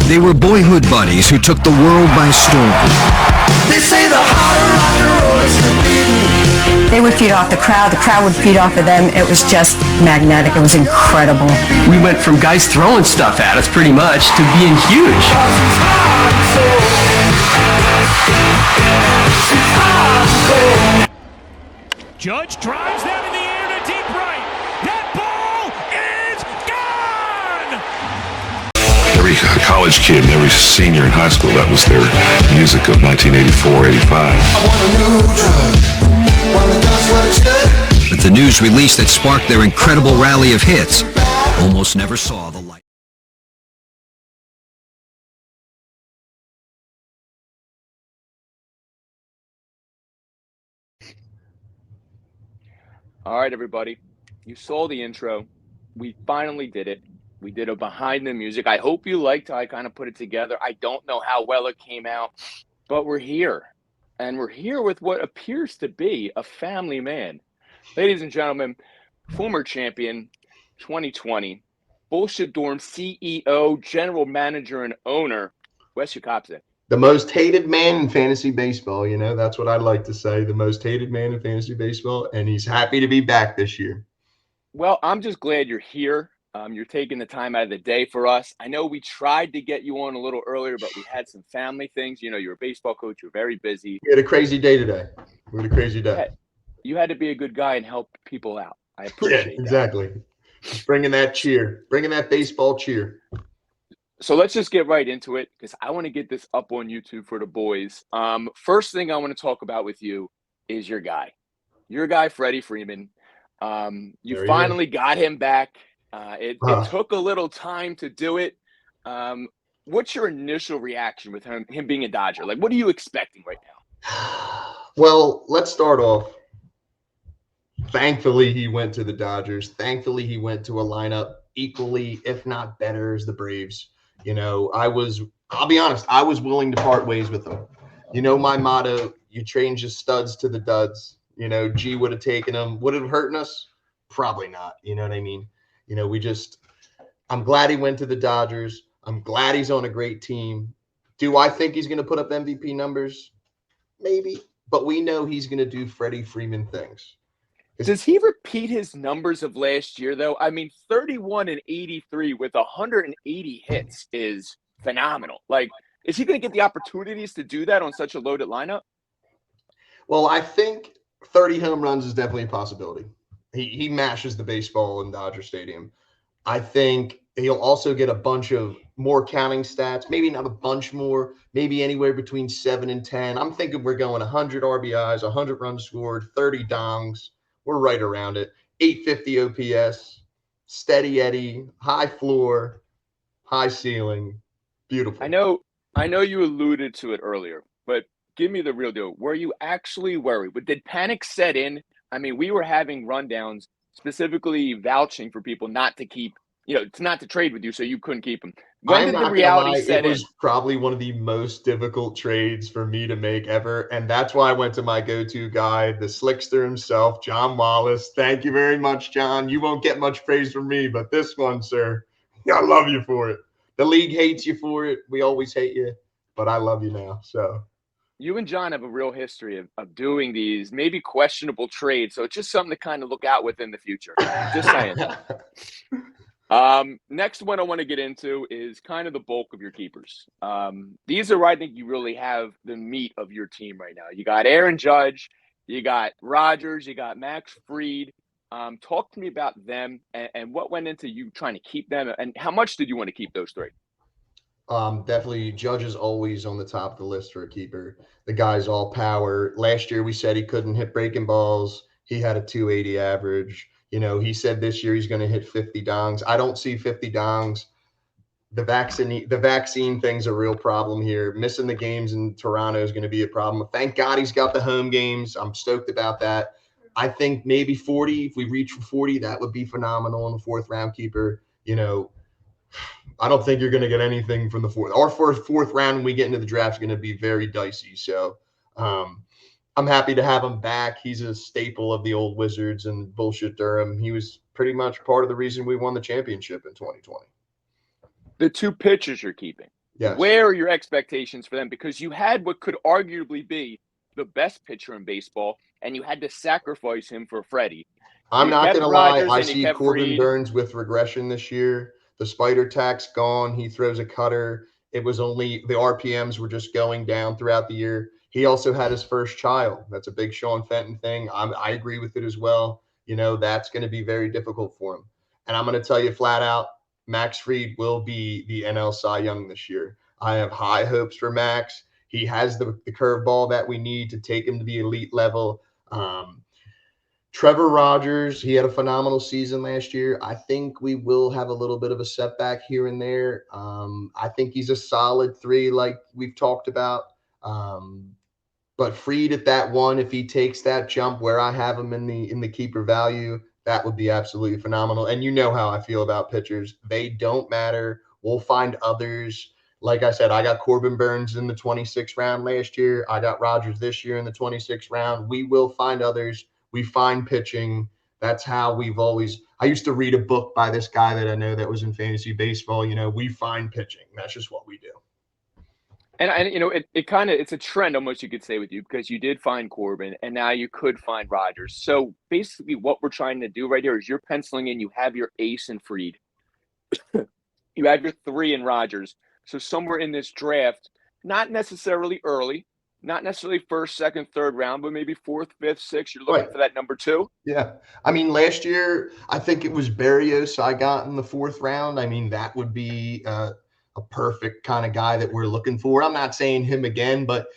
They were boyhood buddies who took the world by storm. They say the harder rock and roll is the beat. They would feed off the crowd would feed off of them. It was just magnetic. It was incredible. We went from guys throwing stuff at us pretty much to being huge. Judge drives that in the air to deep right. That ball is gone! Every college kid and every senior in high school, that was their music of 1984, 85. I want a new drug, one that does what it should. But the news release that sparked their incredible rally of hits almost never saw the light. All right, everybody. You saw the intro. We finally did it. We did a behind the music. I hope you liked how I kind of put it together. I don't know how well it came out, but we're here. And we're here with what appears to be a family man. Ladies and gentlemen, former champion, 2020, Bullshit Durham CEO, general manager, and owner, Wes Ukopza. The most hated man in fantasy baseball, you know, that's what I'd like to say. The most hated man in fantasy baseball, and he's happy to be back this year. Well, I'm just glad you're here. You're taking the time out of the day for us. I know we tried to get you on a little earlier, but we had some family things. You know, you're a baseball coach. You're very busy. We had a crazy day today. We had a crazy day. You had to be a good guy and help people out. I appreciate that. Exactly. Just bringing that cheer, bringing that baseball cheer. So let's just get right into it because I want to get this up on YouTube for the boys. First thing I want to talk about with you is your guy, Freddie Freeman. You finally got him back. It took a little time to do it. What's your initial reaction with him being a Dodger? Like, what are you expecting right now? Well, let's start off. Thankfully, he went to the Dodgers. Thankfully, he went to a lineup equally, if not better, as the Braves. You know, I'll be honest, I was willing to part ways with him. You know, my motto, you change the studs to the duds. You know, G would have taken him. Would it have hurt us? Probably not. You know what I mean? You know, I'm glad he went to the Dodgers. I'm glad he's on a great team. Do I think he's going to put up MVP numbers? Maybe. But we know he's going to do Freddie Freeman things. Does he repeat his numbers of last year, though? I mean, 31 and 83 with 180 hits is phenomenal. Like, is he going to get the opportunities to do that on such a loaded lineup? Well, I think 30 home runs is definitely a possibility. He mashes the baseball in Dodger Stadium. I think he'll also get a bunch of more counting stats, maybe not a bunch more, maybe anywhere between 7 and 10. I'm thinking we're going 100 RBIs, 100 runs scored, 30 dongs. We're right around it. 850 OPS, steady Eddie, high floor, high ceiling. Beautiful. I know you alluded to it earlier, but give me the real deal. Were you actually worried? But did panic set in? I mean, we were having rundowns specifically vouching for people not to keep, not to trade with you, so you couldn't keep them. When did the reality set in? It was probably one of the most difficult trades for me to make ever, and that's why I went to my go-to guy, the slickster himself, John Wallace. Thank you very much, John. You won't get much praise from me, but this one, sir, I love you for it. The league hates you for it. We always hate you, but I love you now. So you and John have a real history of doing these maybe questionable trades, so it's just something to kind of look out with in the future. Just saying. Next one I want to get into is kind of the bulk of your keepers. These are where I think you really have the meat of your team right now. You got Aaron Judge, you got Rogers, you got Max Fried. Talk to me about them and what went into you trying to keep them, and how much did you want to keep those three? Definitely Judge is always on the top of the list for a keeper. The guy's all power. Last year we said he couldn't hit breaking balls. He had a 280 average. You know, he said this year he's going to hit 50 dongs. I don't see 50 dongs. The vaccine thing's a real problem here. Missing the games in Toronto is going to be a problem. Thank God he's got the home games. I'm stoked about that. I think maybe 40. If we reach for 40, that would be phenomenal in the fourth round keeper. You know, I don't think you're going to get anything from the fourth. Our fourth round when we get into the draft is going to be very dicey. So I'm happy to have him back. He's a staple of the old Wizards and Bullshit Durham. He was pretty much part of the reason we won the championship in 2020. The two pitchers you're keeping, Yes. Where are your expectations for them? Because you had what could arguably be the best pitcher in baseball, and you had to sacrifice him for Freddie. I'm You not kept going to lie. Rogers I and you see kept Corbin Fried. Burns with regression this year. The spider tack's gone. He throws a cutter. It was only the RPMs were just going down throughout the year. He also had his first child. That's a big Sean Fenton thing. I agree with it as well. That's going to be very difficult for him. And I'm going to tell you flat out, Max Fried will be the NL Cy Young this year. I have high hopes for Max. He has the curveball that we need to take him to the elite level. Trevor Rogers, he had a phenomenal season last year. I think we will have a little bit of a setback here and there. I think he's a solid 3, like we've talked about. But Fried at that 1, if he takes that jump where I have him in the keeper value, that would be absolutely phenomenal. And you know how I feel about pitchers. They don't matter. We'll find others. Like I said, I got Corbin Burns in the 26th round last year. I got Rogers this year in the 26th round. We will find others. We find pitching. That's how we've always – I used to read a book by this guy that I know that was in fantasy baseball. We find pitching. That's just what we do. And it's a trend almost, you could say, with you, because you did find Corbin and now you could find Rogers. So basically what we're trying to do right here is you're penciling in, you have your ace in Fried. You have your 3 in Rogers. So somewhere in this draft, not necessarily early, not necessarily first, second, third round, but maybe 4th, 5th, 6th, you're looking for that number 2. Yeah. I mean, last year, I think it was Berrios I got in the 4th round. I mean, that would be a perfect kind of guy that we're looking for. I'm not saying him again, but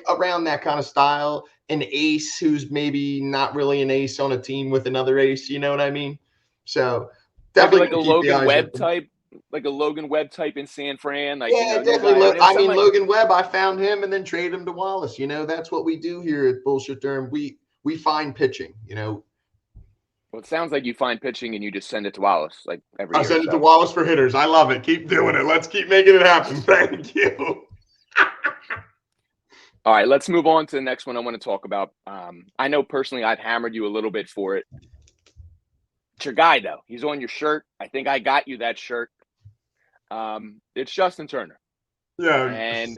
around that kind of style, an ace who's maybe not really an ace on a team with another ace. You know what I mean? So definitely like a Logan Webb type. Like a Logan Webb type in San Fran. Definitely. Logan Webb, I found him and then trade him to Wallace. That's what we do here at Bullshit Durham. We find pitching, Well, it sounds like you find pitching and you just send it to Wallace like every year. I send it to Wallace for hitters. I love it. Keep doing it. Let's keep making it happen. Thank you. All right, let's move on to the next one I want to talk about. I know personally I've hammered you a little bit for it. It's your guy, though. He's on your shirt. I think I got you that shirt. It's Justin Turner. Yeah. And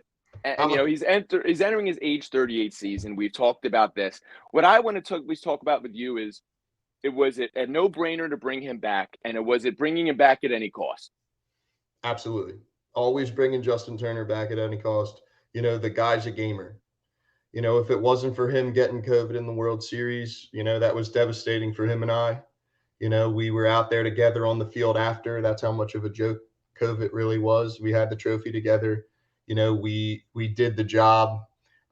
he's entering his age 38 season. We've talked about this. What I want to talk about with you is, was it a no-brainer to bring him back, and was it bringing him back at any cost? Absolutely. Always bringing Justin Turner back at any cost. The guy's a gamer. If it wasn't for him getting COVID in the World Series, that was devastating for him and I. We were out there together on the field after. That's how much of a joke COVID really was. We had the trophy together. We did the job.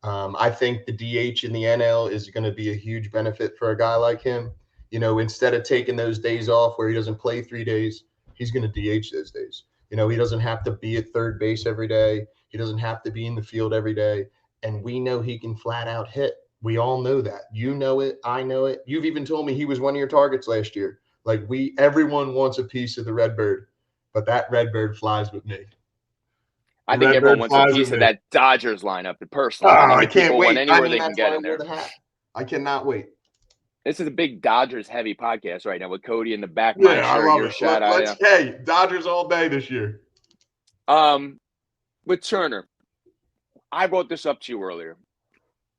I think the DH in the NL is going to be a huge benefit for a guy like him. Instead of taking those days off where he doesn't play 3 days, he's going to DH those days. He doesn't have to be at third base every day. He doesn't have to be in the field every day. And we know he can flat out hit. We all know that. You know it. I know it. You've even told me he was one of your targets last year. Like everyone wants a piece of the Redbird, but that Redbird flies with me. I think everyone wants a piece of that Dodgers lineup. Personally, I can't wait. Anywhere they can get in there. I cannot wait. This is a big Dodgers heavy podcast right now with Cody in the back. I love it. Hey, Dodgers all day this year. With Turner, I brought this up to you earlier.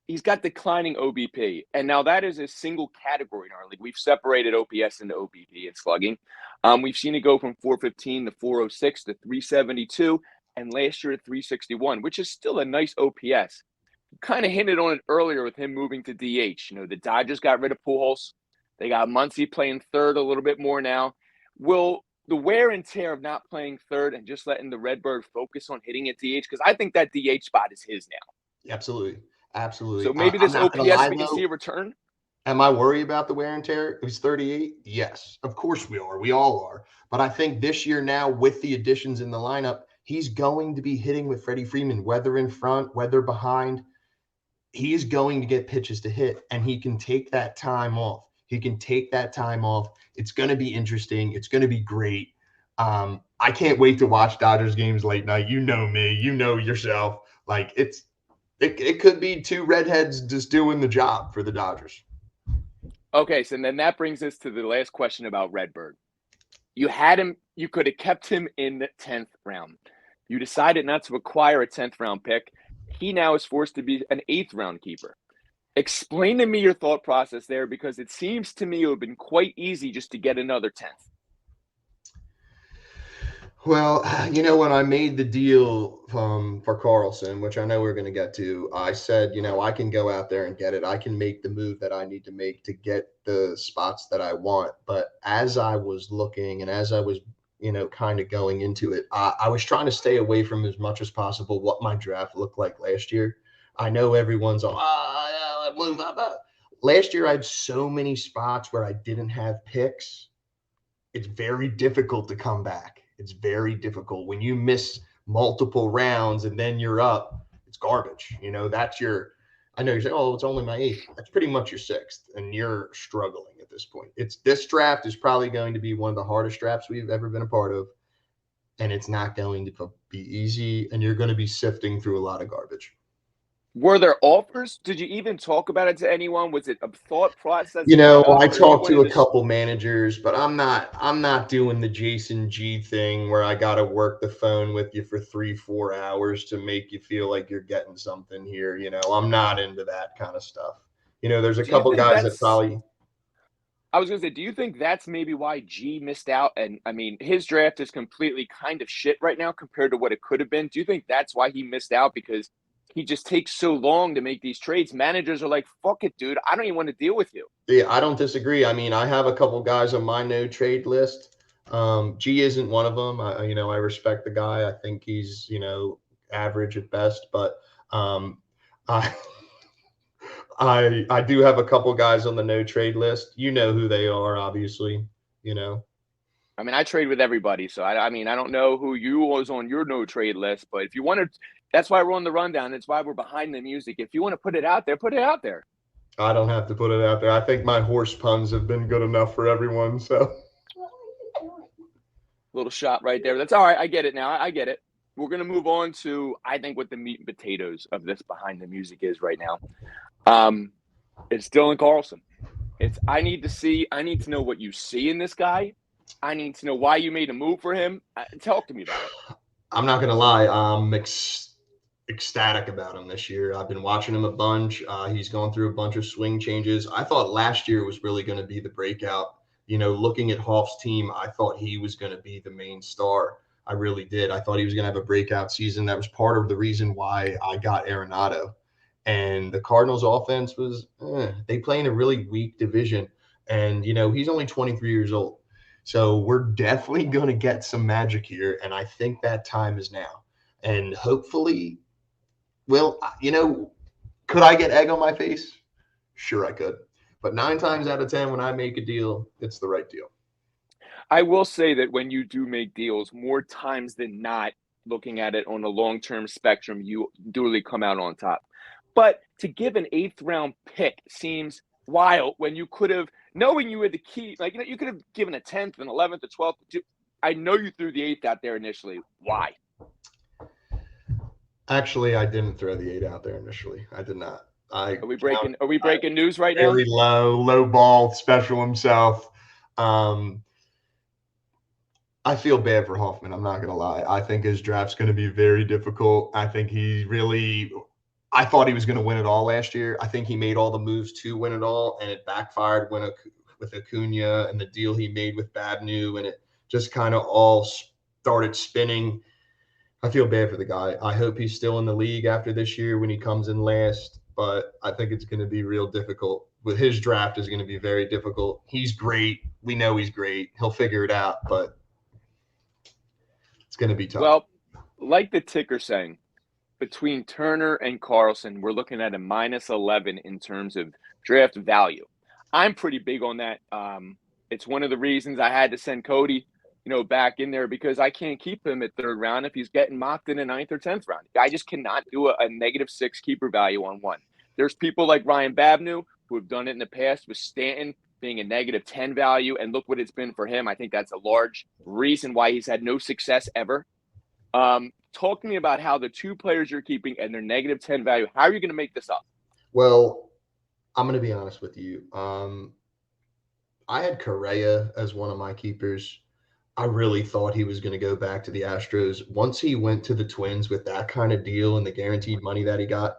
He's got declining OBP, and now that is a single category in our league. We've separated OPS into OBP and slugging. We've seen it go from 415 to 406 to 372, and last year to 361, which is still a nice OPS. Kind of hinted on it earlier with him moving to DH. The Dodgers got rid of Pujols. They got Muncy playing third a little bit more now. Will the wear and tear of not playing third and just letting the Redbird focus on hitting at DH? Because I think that DH spot is his now. Absolutely. So maybe this OPS we can see a return? Am I worried about the wear and tear? He's 38? Yes, of course we are. We all are. But I think this year now, with the additions in the lineup, he's going to be hitting with Freddie Freeman, whether in front, whether behind. He is going to get pitches to hit, and he can take that time off. It's going to be interesting. It's going to be great. I can't wait to watch Dodgers games late night. You know me. You know yourself. Like, it could be 2 redheads just doing the job for the Dodgers. Okay, so then that brings us to the last question about Redbird. You had him. You could have kept him in the 10th round. You decided not to acquire a 10th round pick. He now is forced to be an 8th round keeper. Explain to me your thought process there, because it seems to me it would have been quite easy just to get another 10th. Well, when I made the deal for Carlson, which I know we're going to get to, I said, I can go out there and get it. I can make the move that I need to make to get the spots that I want. But as I was looking and as I was, kind of going into it, I was trying to stay away from as much as possible what my draft looked like last year. I know everyone's all, last year I had so many spots where I didn't have picks. It's very difficult to come back. It's very difficult when you miss multiple rounds and then you're up. It's garbage. That's I know you're saying, oh, it's only my 8th. That's pretty much your 6th, and you're struggling at this point. This draft is probably going to be one of the hardest drafts we've ever been a part of, and it's not going to be easy, and you're going to be sifting through a lot of garbage. Were there offers? Did you even talk about it to anyone? Was it a thought process? I talked to a couple managers, but I'm not doing the Jason G thing where I got to work the phone with you for 3-4 hours to make you feel like you're getting something here. I'm not into that kind of stuff. There's a couple guys that probably. I was going to say, do you think that's maybe why G missed out? And I mean, his draft is completely kind of shit right now compared to what it could have been. Do you think that's why he missed out? Because he just takes so long to make these trades. Managers are like, fuck it, dude. I don't even want to deal with you. Yeah, I don't disagree. I mean, I have a couple guys on my no trade list. G isn't one of them. I respect the guy. I think he's, average at best, but I do have a couple guys on the no trade list. You know who they are, obviously, I mean, I trade with everybody. So, I mean, I don't know who you was on your no trade list, but if you want to, that's why we're on the rundown. That's why we're behind the music. If you want to put it out there, put it out there. I don't have to put it out there. I think my horse puns have been good enough for everyone. So, little shot right there. That's all right. I get it now. I get it. We're going to move on to, I think, what the meat and potatoes of this behind the music is right now. It's Dylan Carlson. I need to know what you see in this guy. I need to know why you made a move for him. Talk to me about it. I'm not going to lie. I'm ecstatic about him this year. I've been watching him a bunch. He's gone through a bunch of swing changes. I thought last year was really going to be the breakout. Looking at Hoff's team, I thought he was going to be the main star. I really did. I thought he was going to have a breakout season. That was part of the reason why I got Arenado. And the Cardinals offense was, they play in a really weak division. And, he's only 23 years old. So we're definitely going to get some magic here. And I think that time is now. And hopefully, well, could I get egg on my face? Sure, I could. But 9 times out of 10, when I make a deal, it's the right deal. I will say that when you do make deals, more times than not, looking at it on a long-term spectrum, you duly come out on top. But to give an 8th round pick seems wild when you could have, knowing you had the key, you could have given a 10th, an 11th, a 12th. I know you threw the 8th out there initially. Why? Actually, I didn't throw the 8 out there initially. I did not. Are we breaking news right now? Very low ball, special himself. I feel bad for Hoffman. I'm not going to lie. I think his draft's going to be very difficult. I think I thought he was going to win it all last year. I think he made all the moves to win it all, and it backfired with Acuna and the deal he made with Babnew, and it just kind of all started spinning. I feel bad for the guy. I hope he's still in the league after this year when he comes in last, but I think it's going to be real difficult. With his draft is going to be very difficult. He's great. We know he's great. He'll figure it out, but it's going to be tough. Well, like the ticker saying, between Turner and Carlson, we're looking at a -11 in terms of draft value. I'm pretty big on that. It's one of the reasons I had to send Cody, back in there, because I can't keep him at 3rd round if he's getting mocked in the 9th or 10th round. I just cannot do a -6 keeper value on one. There's people like Ryan Babnew who have done it in the past with Stanton being a -10 value, and look what it's been for him. I think that's a large reason why he's had no success ever. Talk to me about how the 2 players you're keeping and their -10 value, how are you going to make this up? Well, I'm going to be honest with you. I had Correa as one of my keepers. I really thought he was going to go back to the Astros. Once he went to the Twins with that kind of deal and the guaranteed money that he got,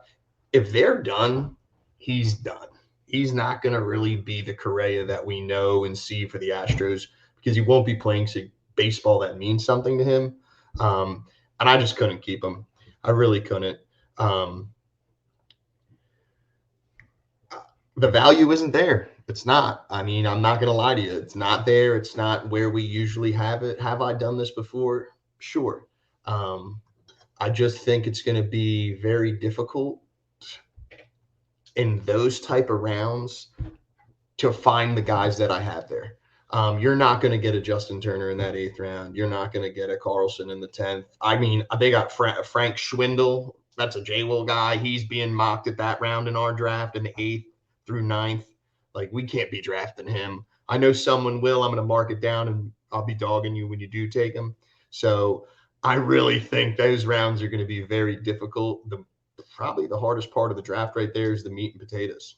if they're done, he's done. He's not going to really be the Correa that we know and see for the Astros because he won't be playing baseball that means something to him. And I just couldn't keep him. I really couldn't. The value isn't there. It's not. I mean, I'm not going to lie to you. It's not there. It's not where we usually have it. Have I done this before? Sure. I just think it's going to be very difficult in those type of rounds to find the guys that I have there. You're not going to get a Justin Turner in that 8th round. You're not going to get a Carlson in the 10th. I mean, they got Frank Schwindel. That's a J-Will guy. He's being mocked at that round in our draft in the 8th through 9th. Like, we can't be drafting him. I know someone will. I'm going to mark it down, and I'll be dogging you when you do take him. So I really think those rounds are going to be very difficult. Probably the hardest part of the draft right there is the meat and potatoes.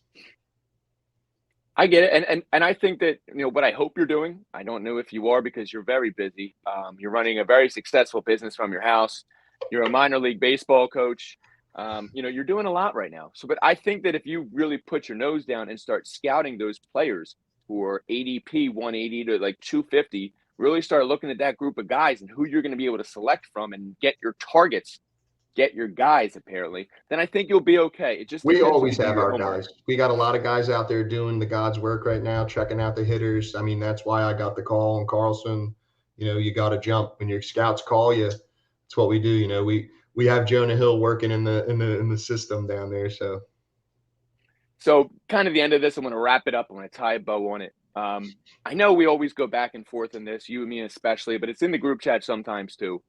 I get it. And I think that, what I hope you're doing, I don't know if you are because you're very busy. You're running a very successful business from your house. You're a minor league baseball coach. You're doing a lot right now. But I think that if you really put your nose down and start scouting those players who are ADP 180 to like 250, really start looking at that group of guys and who you're going to be able to select from and get your targets, get your guys, apparently, then I think you'll be okay. It just we depends always on have your our homework. guys. We got a lot of guys out there doing the God's work right now, checking out the hitters. I mean, that's why I got the call on Carlson. You got to jump when your scouts call you. It's what we do. We have Jonah Hill working in the system down there. So kind of the end of this, I'm going to wrap it up. I'm going to tie a bow on it. I know we always go back and forth in this, you and me especially, but it's in the group chat sometimes too.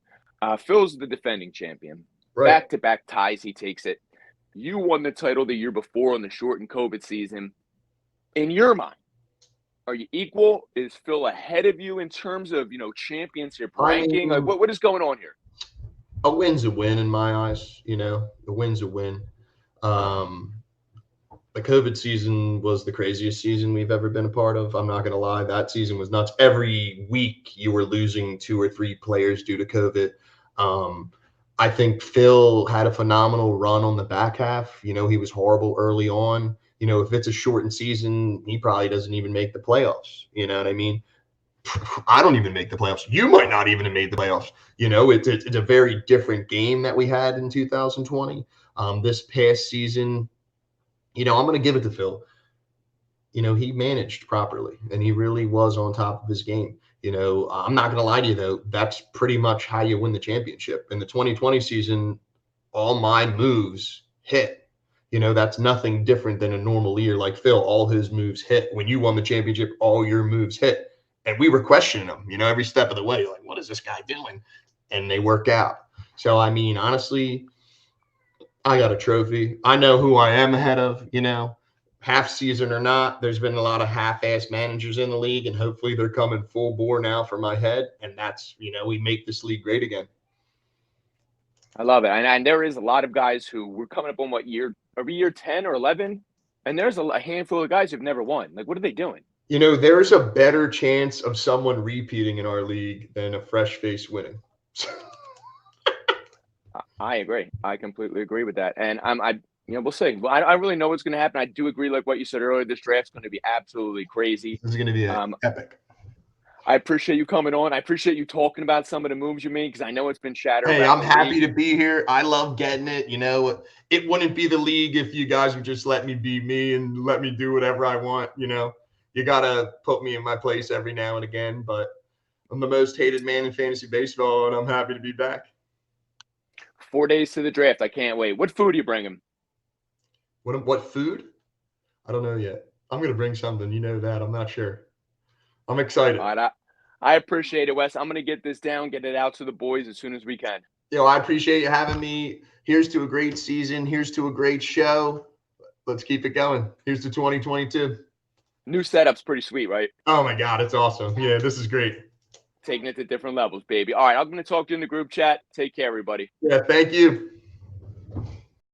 Phil's the defending champion. right. Back-to-back ties, he takes it. You won the title the year before on the shortened COVID season. In your mind, are you equal? Is Phil ahead of you in terms of, championship ranking? Like, what is going on here? A win's a win in my eyes. The win's a win. The COVID season was the craziest season we've ever been a part of. I'm not going to lie. That season was nuts. Every week you were losing 2 or 3 players due to COVID. I think Phil had a phenomenal run on the back half. He was horrible early on. If it's a shortened season, he probably doesn't even make the playoffs. You know what I mean? I don't even make the playoffs. You might not even have made the playoffs. It's a very different game that we had in 2020. This past season, I'm going to give it to Phil. He managed properly, and he really was on top of his game. I'm not going to lie to you, though. That's pretty much how you win the championship. In the 2020 season, all my moves hit. That's nothing different than a normal year. Like Phil, all his moves hit. When you won the championship, all your moves hit. And we were questioning them, every step of the way. Like, what is this guy doing? And they work out. So, I mean, honestly, I got a trophy. I know who I am ahead of, half season or not. There's been a lot of half-ass managers in the league, and hopefully they're coming full bore now for my head. And that's, we make this league great again. I love it. And there is a lot of guys who we're coming up on what year? Are we year 10 or 11? And there's a handful of guys who've never won. Like, what are they doing? There's a better chance of someone repeating in our league than a fresh face winning. I agree. I completely agree with that. And we'll see. Well, I don't really know what's going to happen. I do agree, like what you said earlier, this draft's going to be absolutely crazy. This is going to be epic. I appreciate you coming on. I appreciate you talking about some of the moves you made because I know it's been shattered. Hey, I'm happy to be here. I love getting it. It wouldn't be the league if you guys would just let me be me and let me do whatever I want. You got to put me in my place every now and again, but I'm the most hated man in fantasy baseball, and I'm happy to be back. 4 days to the draft. I can't wait. What food do you bring him? What food? I don't know yet. I'm going to bring something. You know that. I'm not sure. I'm excited. All right, I appreciate it, Wes. I'm going to get this down, get it out to the boys as soon as we can. I appreciate you having me. Here's to a great season. Here's to a great show. Let's keep it going. Here's to 2022. New setup's pretty sweet, right? Oh, my God. It's awesome. Yeah, this is great. Taking it to different levels, baby. All right, I'm going to talk to you in the group chat. Take care, everybody. Yeah, thank you.